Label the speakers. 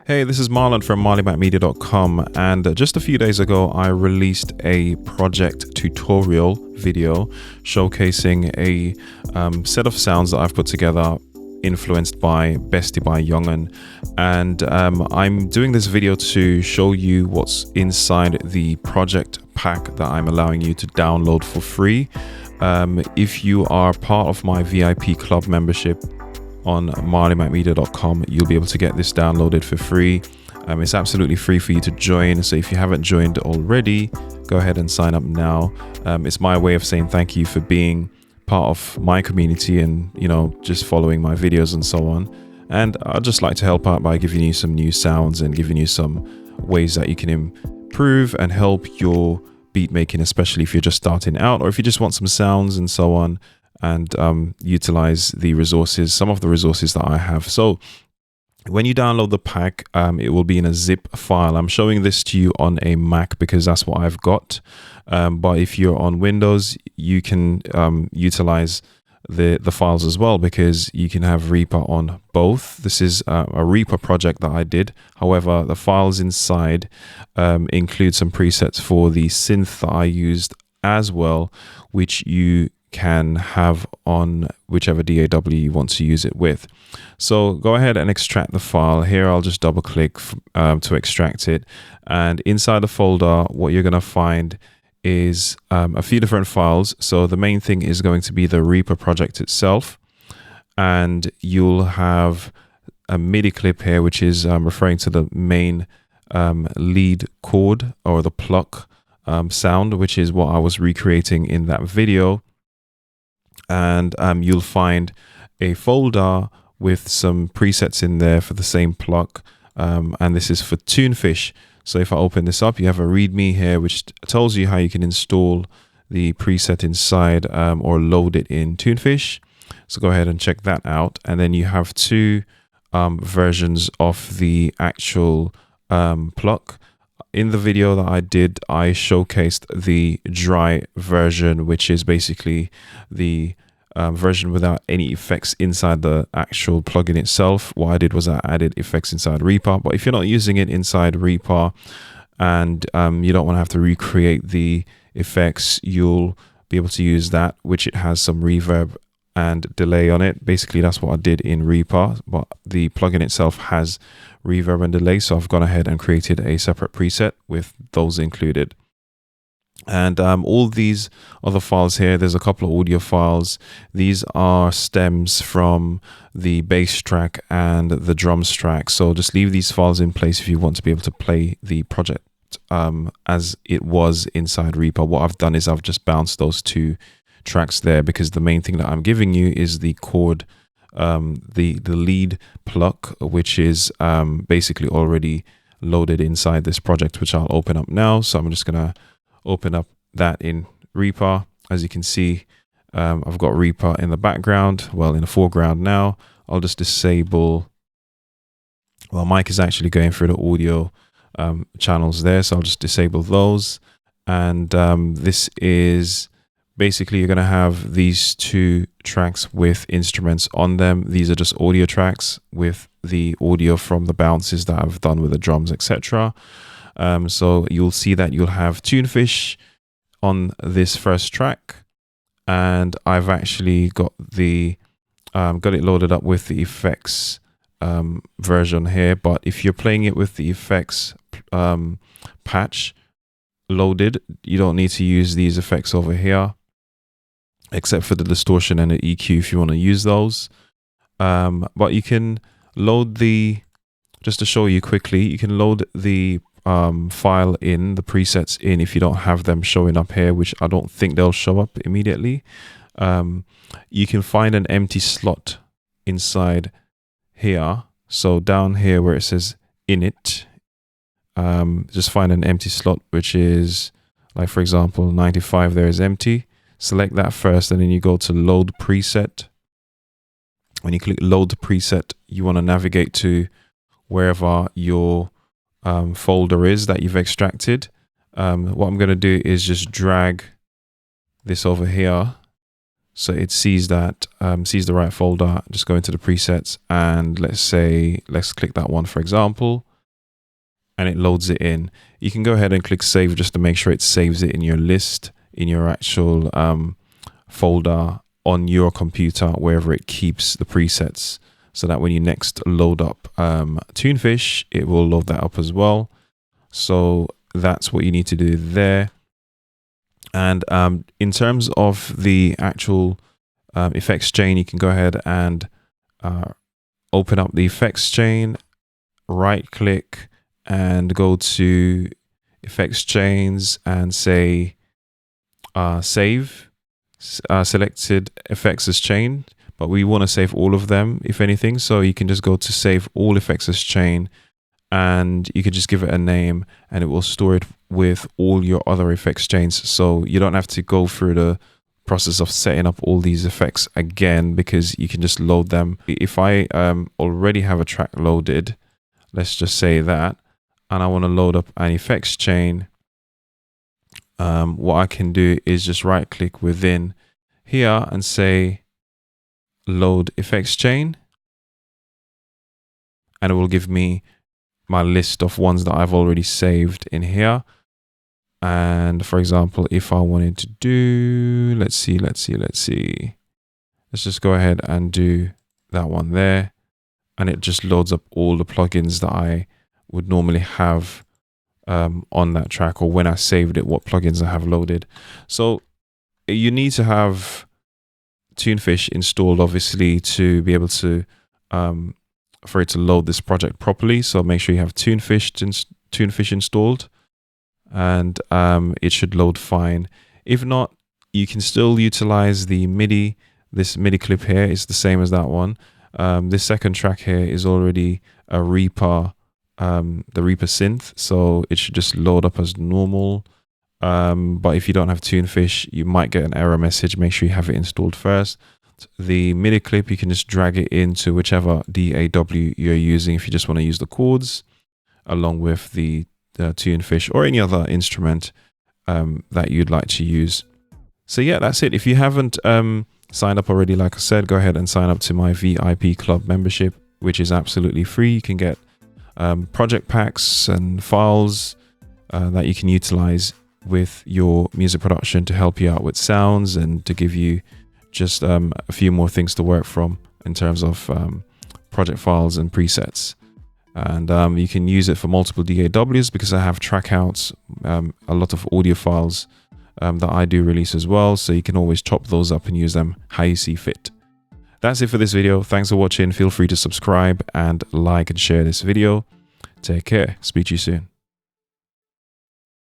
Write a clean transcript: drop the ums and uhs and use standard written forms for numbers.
Speaker 1: Hey, this is Marlon from marleymackmedia.com, and just a few days ago I released a project tutorial video showcasing a set of sounds that I've put together influenced by Bestie by Young'un, and I'm doing this video to show you what's inside the project pack that I'm allowing you to download for free. If you are part of my VIP club membership on marleymackmedia.com, you'll be able to get this downloaded for free. It's absolutely free for you to join, so if you haven't joined already, go ahead and sign up now. It's my way of saying thank you for being part of my community and, you know, just following my videos and so on. And I'd just like to help out by giving you some new sounds and giving you some ways that you can improve and help your beat making, especially if you're just starting out or if you just want some sounds and so on, and utilize the resources, some of the resources that I have. So when you download the pack, it will be in a zip file. I'm showing this to you on a Mac because that's what I've got. But if you're on Windows, you can utilize the files as well, because you can have Reaper on both. This is a Reaper project that I did. However, the files inside include some presets for the synth that I used as well, which you can have on whichever DAW you want to use it with. So go ahead and extract the file. Here I'll just double click to extract it, and inside the folder what you're going to find is a few different files. So the main thing is going to be the Reaper project itself, and you'll have a MIDI clip here which is referring to the main lead chord or the pluck sound, which is what I was recreating in that video. And you'll find a folder with some presets in there for the same pluck, and this is for Tunefish. So if I open this up, you have a readme here which tells you how you can install the preset inside or load it in Tunefish. So go ahead and check that out. And then you have two versions of the actual pluck. In the video that I did, I showcased the dry version, which is basically the version without any effects inside the actual plugin itself. What I did was I added effects inside Reaper. But if you're not using it inside Reaper and you don't want to have to recreate the effects, you'll be able to use that, which it has some reverb and delay on it. Basically, that's what I did in Reaper, but the plugin itself has reverb and delay, so I've gone ahead and created a separate preset with those included. And all these other files here, there's a couple of audio files. These are stems from the bass track and the drums track, so just leave these files in place if you want to be able to play the project as it was inside Reaper. What I've done is I've just bounced those two tracks there, because the main thing that I'm giving you is the chord, the lead pluck, which is basically already loaded inside this project, which I'll open up now. So I'm just gonna open up that in Reaper. As you can see, I've got Reaper in the background, well, in the foreground now. I'll just disable, well, mic is actually going through the audio channels there, so I'll just disable those. And this is basically, you're going to have these two tracks with instruments on them. These are just audio tracks with the audio from the bounces that I've done with the drums, etc. So you'll see that you'll have Tunefish on this first track, and I've actually got the got it loaded up with the effects version here. But if you're playing it with the effects patch loaded, you don't need to use these effects over here, except for the distortion and the EQ if you want to use those. But you can load the, just to show you quickly, you can load the file in, the presets in, if you don't have them showing up here, which I don't think they'll show up immediately. You can find an empty slot inside here. So down here where it says init, just find an empty slot, which is like, for example, 95 there is empty. Select that first, and then you go to load preset. When you click load preset, you want to navigate to wherever your folder is that you've extracted. What I'm going to do is just drag this over here so it sees that, sees the right folder. Just go into the presets, and let's click that one, for example. and it loads it in. You can go ahead and click save just to make sure it saves it in your list, in your actual folder on your computer, wherever it keeps the presets, so that when you next load up Tunefish, it will load that up as well. So that's what you need to do there. And in terms of the actual effects chain, you can go ahead and open up the effects chain, right click and go to effects chains and say save selected effects as chain, but we want to save all of them if anything, so you can just go to save all effects as chain and you can just give it a name and it will store it with all your other effects chains, so you don't have to go through the process of setting up all these effects again, because you can just load them. If I already have a track loaded, let's just say that, and I want to load up an effects chain, what I can do is just right click within here and say load effects chain, and it will give me my list of ones that I've already saved in here. And for example, if I wanted to do, let's just go ahead and do that one there, and it just loads up all the plugins that I would normally have on that track, or when I saved it, what plugins I have loaded. So you need to have Tunefish installed, obviously, to be able to for it to load this project properly. So make sure you have Tunefish installed, and it should load fine. If not, you can still utilize the MIDI. This MIDI clip here is the same as that one. This second track here is already a Reaper, the Reaper Synth, so it should just load up as normal. But if you don't have Tunefish, you might get an error message. Make sure you have it installed first. The MIDI clip, you can just drag it into whichever DAW you're using if you just want to use the chords, along with the Tunefish or any other instrument that you'd like to use. So yeah, that's it. If you haven't signed up already, like I said, go ahead and sign up to my VIP Club membership, which is absolutely free. You can get project packs and files that you can utilize with your music production to help you out with sounds and to give you just a few more things to work from in terms of project files and presets. And you can use it for multiple DAWs, because I have track outs, a lot of audio files that I do release as well, so you can always chop those up and use them how you see fit. That's it for this video. Thanks for watching. Feel free to subscribe and like and share this video. Take care. Speak to you soon.